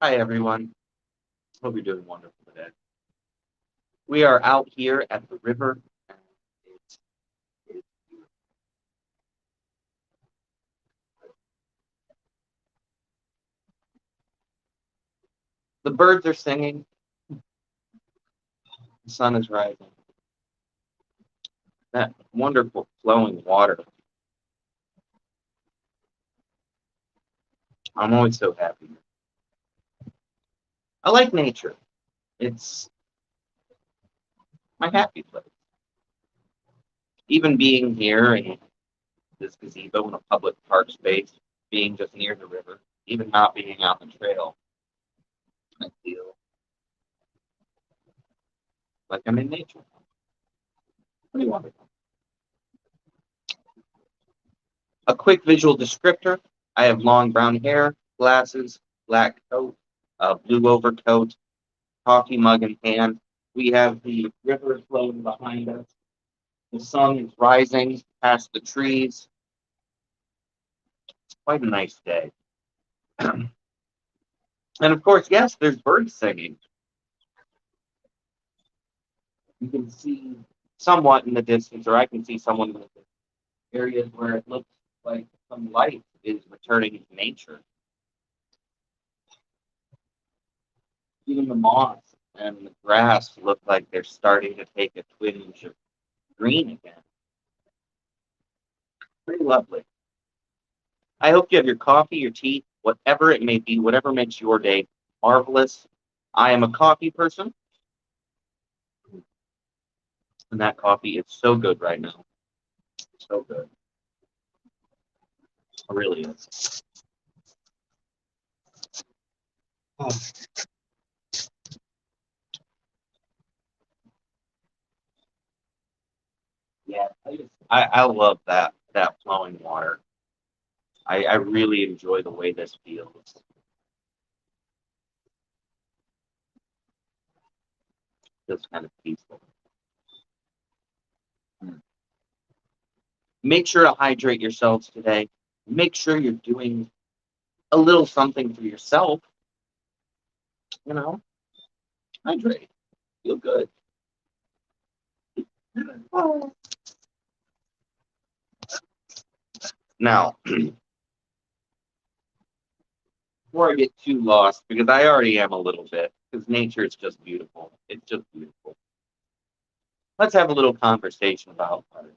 Hi, everyone. Hope you're doing wonderful today. We are out here at the river. And it's the birds are singing. The sun is rising. That wonderful flowing water. I'm always so happy. I like nature. It's my happy place. Even being here in this gazebo in a public park space, being just near the river, even not being on the trail, I feel like I'm in nature. Pretty wonderful. A quick visual descriptor. I have long brown hair, glasses, black coat, blue overcoat, coffee mug in hand. We have the river flowing behind us. The sun is rising past the trees. It's quite a nice day. And of course, yes, there's birds singing. You can see somewhat in the distance, or I can see someone in the areas where it looks like some life is returning to nature. Even the moss and the grass look like they're starting to take a twinge of green again. Pretty lovely. I hope you have your coffee, your tea, whatever it may be, whatever makes your day marvelous. I am a coffee person, and that coffee is so good right now. So good. It really is. Oh, yeah, I love that flowing water. I really enjoy the way this feels. Feels kind of peaceful. Mm. Make sure to hydrate yourselves today. Make sure you're doing a little something for yourself. You know, hydrate. Feel good. Now, before I get too lost, because I already am a little bit, because nature is just beautiful. It's just beautiful. Let's have a little conversation about art.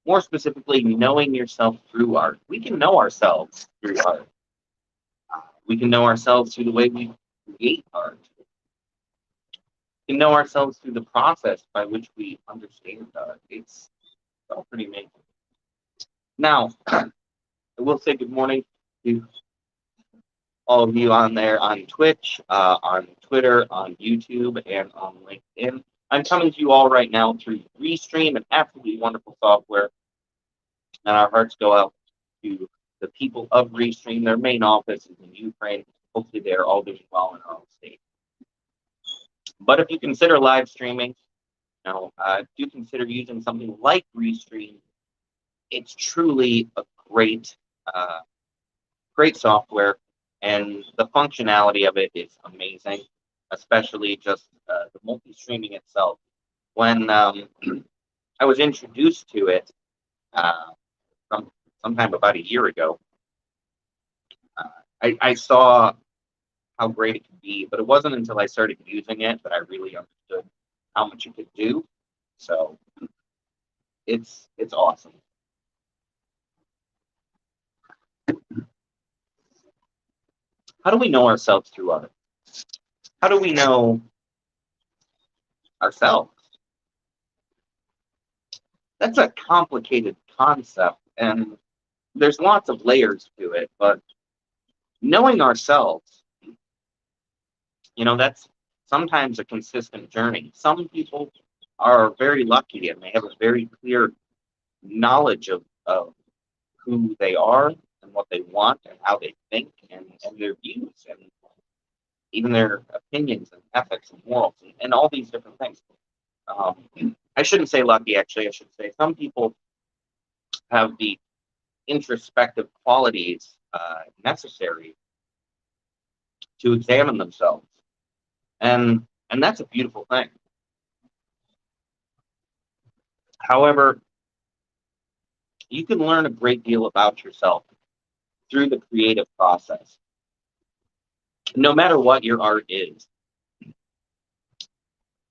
More specifically, knowing yourself through art. We can know ourselves through art. We can know ourselves through the way we create art. We can know ourselves through the process by which we understand art. It's all pretty amazing. Now, I will say good morning to all of you on there on Twitch, on Twitter, on YouTube, and on LinkedIn. I'm coming to you all right now through Restream, an absolutely wonderful software, and our hearts go out to the people of Restream. Their main office is in Ukraine. Hopefully, they're all doing well in our own state. But if you consider live streaming, do consider using something like Restream. It's truly a uh, great software, and the functionality of it is amazing, especially just the multi-streaming itself. When I was introduced to it uh, sometime about a year ago, uh, I saw how great it could be, but it wasn't until I started using it that I really understood how much it could do. So it's awesome. How do we know ourselves through others? How do we know ourselves? That's a complicated concept, and there's lots of layers to it, but knowing ourselves, that's sometimes a consistent journey. Some people are very lucky and they have a very clear knowledge of who they are and what they want and how they think and their views and even their opinions and ethics and morals and all these different things. I shouldn't say lucky, actually. I should say some people have the introspective qualities necessary to examine themselves. And that's a beautiful thing. However, you can learn a great deal about yourself through the creative process. No matter what your art is,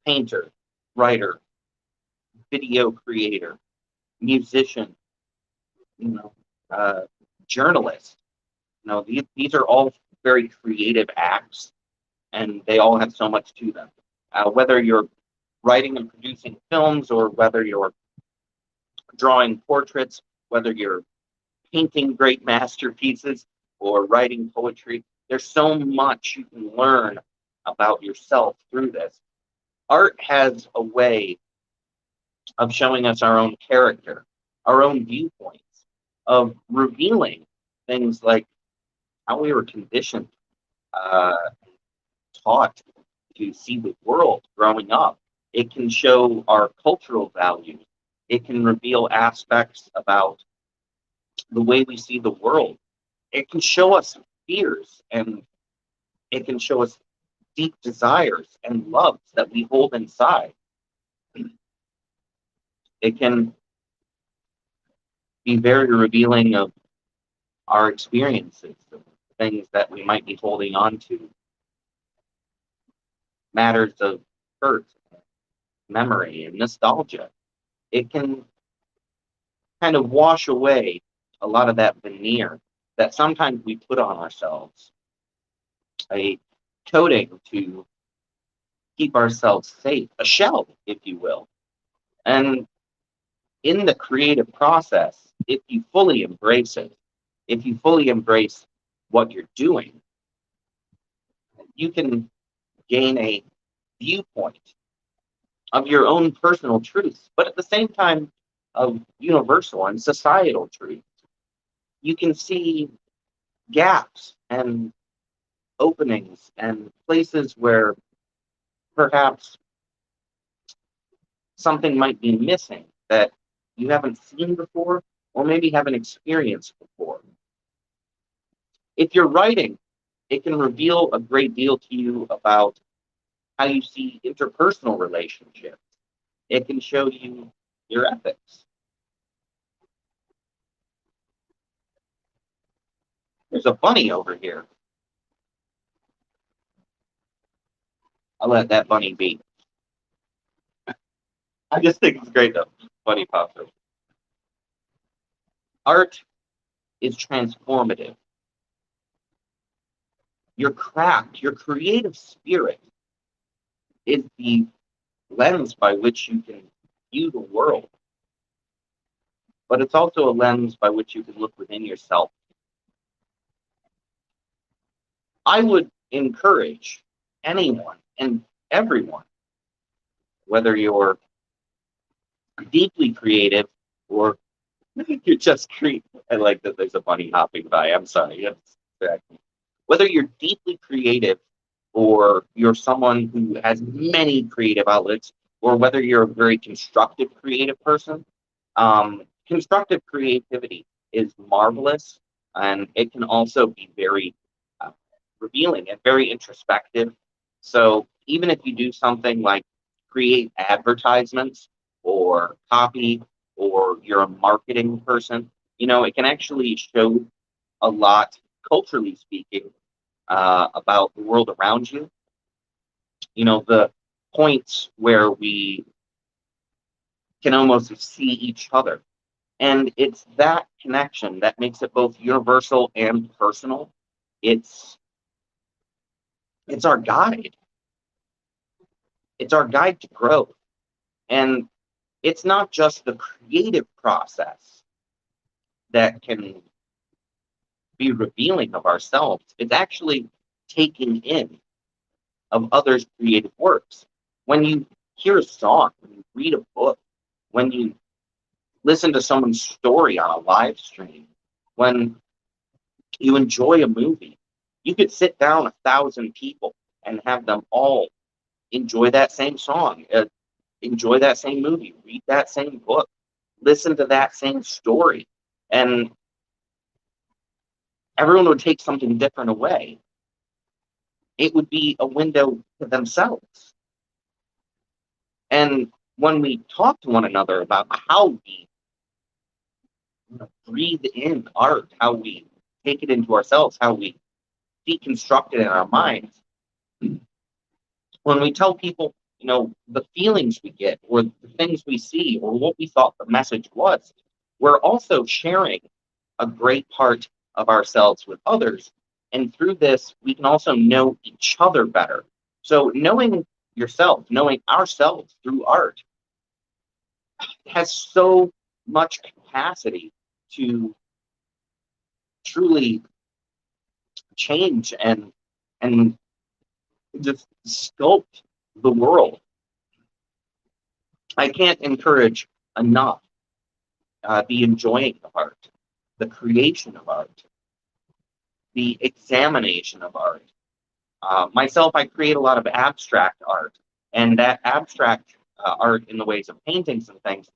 painter, writer, video creator, musician, you know, uh, journalist, these are all very creative acts, and they all have so much to them. Whether you're writing and producing films, or whether you're drawing portraits, whether you're painting great masterpieces or writing poetry, there's so much you can learn about yourself through this. Art has a way of showing us our own character, our own viewpoints, of revealing things like how we were conditioned, uh, taught to see the world growing up. It can show our cultural values. It can reveal aspects about the way we see the world. It can show us fears, and it can show us deep desires and loves that we hold inside. It can be very revealing of our experiences, of things that we might be holding on to, matters of hurt, memory, and nostalgia. It can kind of wash away a lot of that veneer that sometimes we put on ourselves, a coating to keep ourselves safe, a shell, if you will. And in the creative process, if you fully embrace it, if you fully embrace what you're doing, you can gain a viewpoint of your own personal truths, but at the same time of universal and societal truths. You can see gaps and openings and places where perhaps something might be missing that you haven't seen before, or maybe haven't experienced before. If you're writing, it can reveal a great deal to you about how you see interpersonal relationships. It can show you your ethics. There's a bunny over here. I'll let that bunny be. I just think it's great though. Bunny pops over. Art is transformative. Your craft, your creative spirit is the lens by which you can view the world, but it's also a lens by which you can look within yourself. I would encourage anyone and everyone, whether you're deeply creative or you're just creative. I like that there's a bunny hopping by. I'm sorry. Yes, exactly. Whether you're deeply creative, or you're someone who has many creative outlets, or whether you're a very constructive creative person, constructive creativity is marvelous, and it can also be very uh, revealing and very introspective. So even if you do something like create advertisements or copy, or you're a marketing person, it can actually show a lot, culturally speaking, about the world around you. The points where we can almost see each other. And it's that connection that makes it both universal and personal. It's it's our guide. It's our guide to growth. And it's not just the creative process that can be revealing of ourselves. It's actually taking in of others' creative works. When you hear a song, when you read a book, when you listen to someone's story on a live stream, when you enjoy a movie, you could sit down 1,000 people and have them all enjoy that same song, enjoy that same movie, read that same book, listen to that same story, and everyone would take something different away. it would be a window to themselves. And when we talk to one another about how we breathe in art, how we take it into ourselves, how we deconstruct it in our minds, when we tell people, the feelings we get or the things we see or what we thought the message was, we're also sharing a great part of ourselves with others. And through this, we can also know each other better. So knowing yourself, knowing ourselves through art has so much capacity to truly change and just sculpt the world. I can't encourage enough the enjoying of art, the creation of art, the examination of art. Myself, I create a lot of abstract art, and that abstract art in the ways of paintings and things,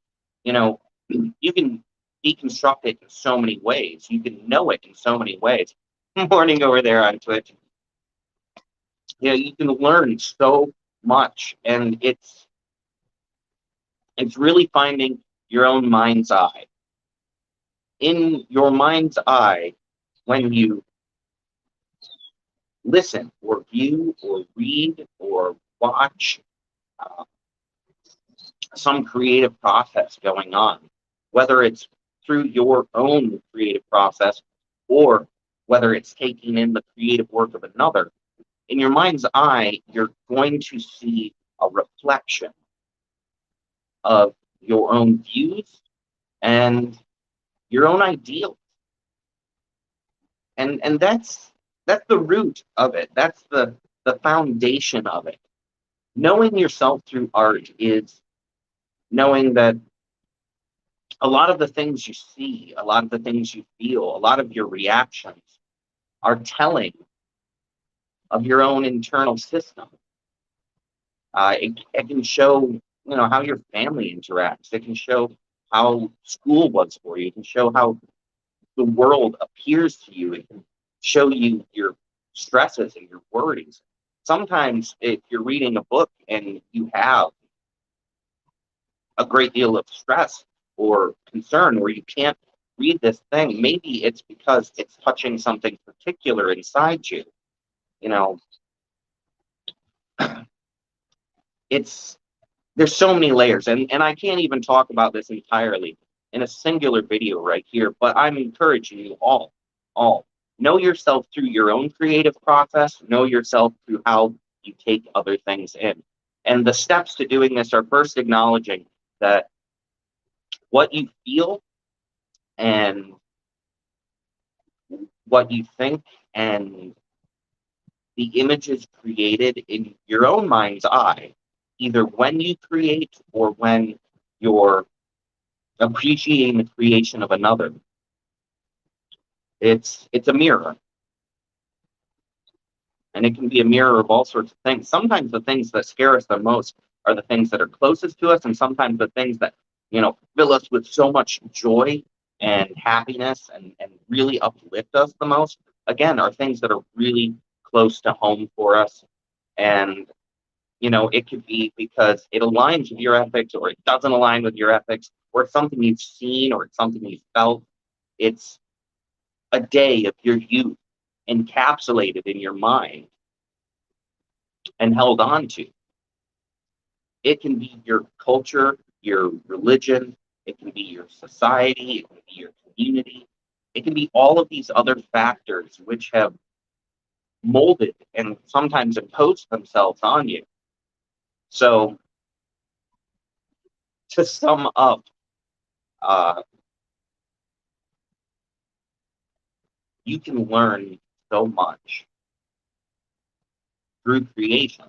you know, you can deconstruct it in so many ways. You can know it in so many ways. Morning over there on Twitch. You can learn so much, and it's really finding your own mind's eye. In your mind's eye, when you listen or view or read or watch uh, some creative process going on, whether it's through your own creative process or whether it's taking in the creative work of another, in your mind's eye, you're going to see a reflection of your own views and your own ideals. And that's the root of it. That's the foundation of it. Knowing yourself through art is knowing that a lot of the things you see, a lot of the things you feel, a lot of your reactions are telling of your own internal system. It can show, how your family interacts. It can show how school was for you. It can show how the world appears to you. It can show you your stresses and your worries. Sometimes if you're reading a book and you have a great deal of stress or concern where you can't read this thing, maybe it's because it's touching something particular inside you. You know, it's there's so many layers, and I can't even talk about this entirely in a singular video right here, but I'm encouraging you all, know yourself through your own creative process, know yourself through how you take other things in. And the steps to doing this are first acknowledging that what you feel and what you think and the images created in your own mind's eye, either when you create or when you're appreciating the creation of another. It's a mirror, and it can be a mirror of all sorts of things. Sometimes the things that scare us the most are the things that are closest to us, and sometimes the things that fill us with so much joy and happiness and really uplift us the most. Again, are things that are really close to home for us, and it could be because it aligns with your ethics or it doesn't align with your ethics, or it's something you've seen or it's something you've felt. It's a day of your youth encapsulated in your mind and held on to. It can be your culture, your religion, it can be your society, it can be your community. It can be all of these other factors which have molded and sometimes imposed themselves on you. So, to sum up, uh, you can learn so much through creation.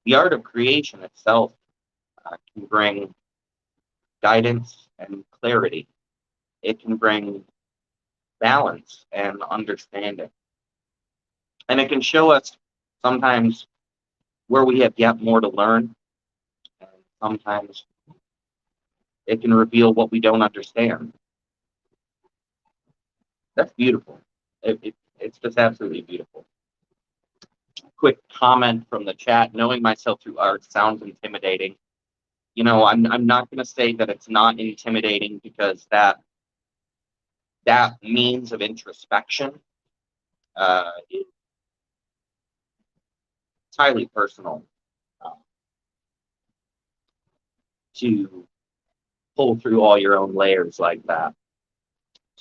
The art of creation itself can bring guidance and clarity. It can bring balance and understanding. And it can show us sometimes where we have yet more to learn. And sometimes it can reveal what we don't understand. That's beautiful. It's just absolutely beautiful. quick comment from the chat. Knowing myself through art sounds intimidating. I'm not going to say that it's not intimidating, because that means of introspection is highly personal. To pull through all your own layers like that,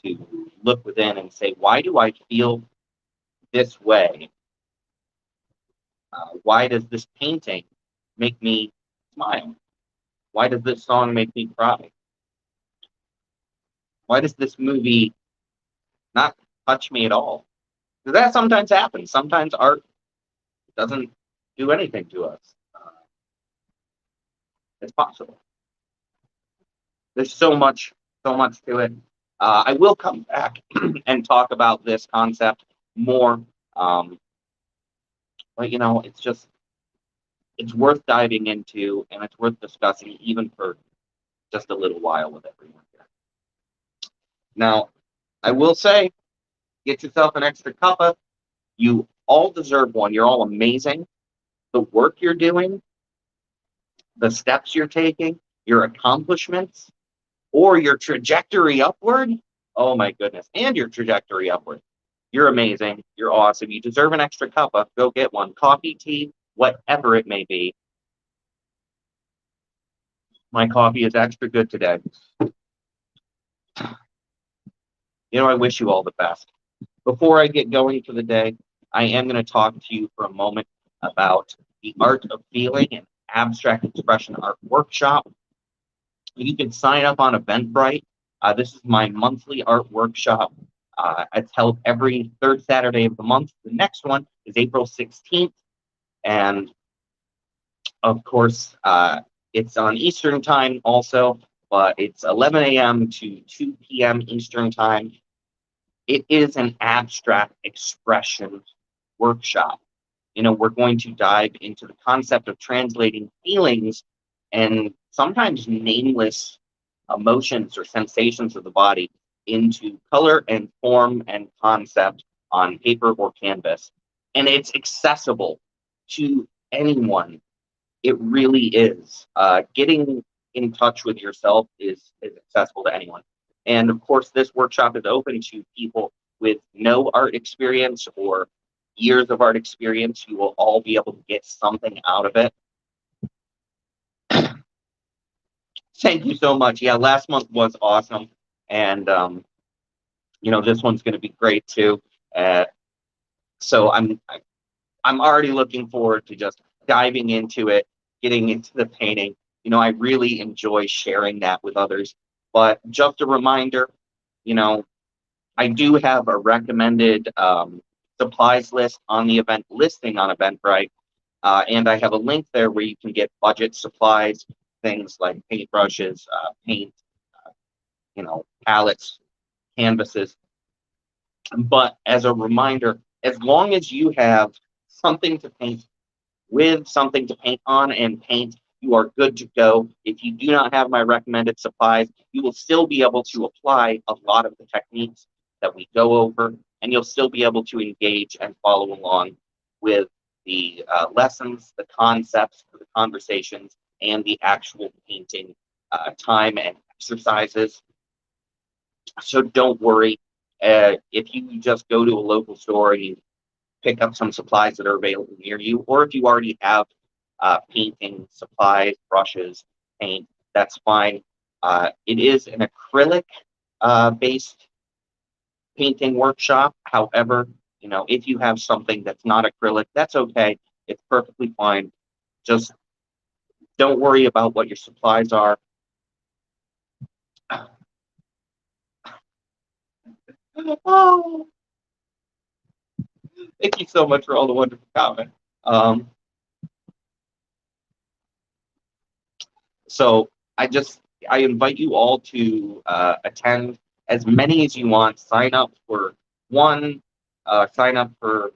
to look within and say, why do I feel this way? Why does this painting make me smile? Why does this song make me cry? Why does this movie not touch me at all? Because that sometimes happens. Sometimes art doesn't do anything to us. It's possible. There's so much to it. I will come back and talk about this concept more. But it's worth diving into, and it's worth discussing even for just a little while with everyone here. Now, I will say, get yourself an extra cuppa. You all deserve one. You're all amazing. The work you're doing, the steps you're taking, your accomplishments, or your trajectory upward. Oh my goodness. And your trajectory upward. You're amazing. You're awesome. You deserve an extra cuppa. Go get one. Coffee, tea, whatever it may be. My coffee is extra good today. I wish you all the best. Before I get going for the day, I am going to talk to you for a moment about the Art of Feeling and Abstract Expression Art Workshop. You can sign up on Eventbrite. This is my monthly art workshop. It's held every third Saturday of the month. The next one is April 16th. And of course, it's on Eastern time also, but it's 11 a.m. to 2 p.m. Eastern time. It is an abstract expression workshop. We're going to dive into the concept of translating feelings and sometimes nameless emotions or sensations of the body into color and form and concept on paper or canvas. And it's accessible to anyone. It really is. Getting in touch with yourself is accessible to anyone. And of course, this workshop is open to people with no art experience or years of art experience. You will all be able to get something out of it. Thank you so much. Yeah, last month was awesome. And, this one's going to be great too. So I'm already looking forward to just diving into it, getting into the painting. I really enjoy sharing that with others. But just a reminder, I do have a recommended supplies list on the event listing on Eventbrite. And I have a link there where you can get budget supplies, things like paintbrushes, paint, palettes, canvases. But as a reminder, as long as you have something to paint with, something to paint on and paint, you are good to go. If you do not have my recommended supplies, you will still be able to apply a lot of the techniques that we go over, and you'll still be able to engage and follow along with the lessons, the concepts, the conversations, and the actual painting time and exercises. So don't worry. If you just go to a local store and you pick up some supplies that are available near you, or if you already have painting supplies, brushes, paint, that's fine. It is an acrylic based painting workshop. However, if you have something that's not acrylic, that's okay. It's perfectly fine. Just don't worry about what your supplies are. Oh, thank you so much for all the wonderful comments. So I invite you all to attend as many as you want. Sign up for one, sign up for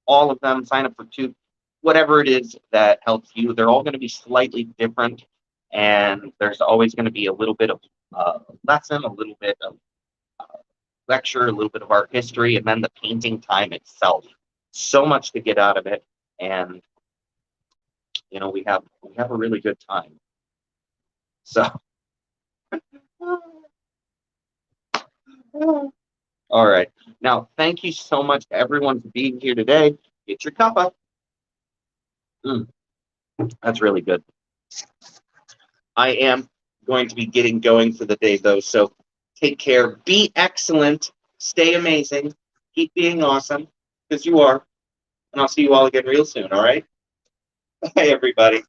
all of them, sign up for two, whatever it is that helps you. They're all going to be slightly different, and there's always going to be a little bit of lesson, a little bit of lecture, a little bit of art history, and then the painting time itself. So much to get out of it. and we have a really good time. So, all right. Now, thank you so much, everyone, for being here today. Get your cuppa. That's really good. I am going to be getting going for the day, though. So take care. Be excellent. Stay amazing. Keep being awesome, because you are. And I'll see you all again real soon, all right? Bye, everybody.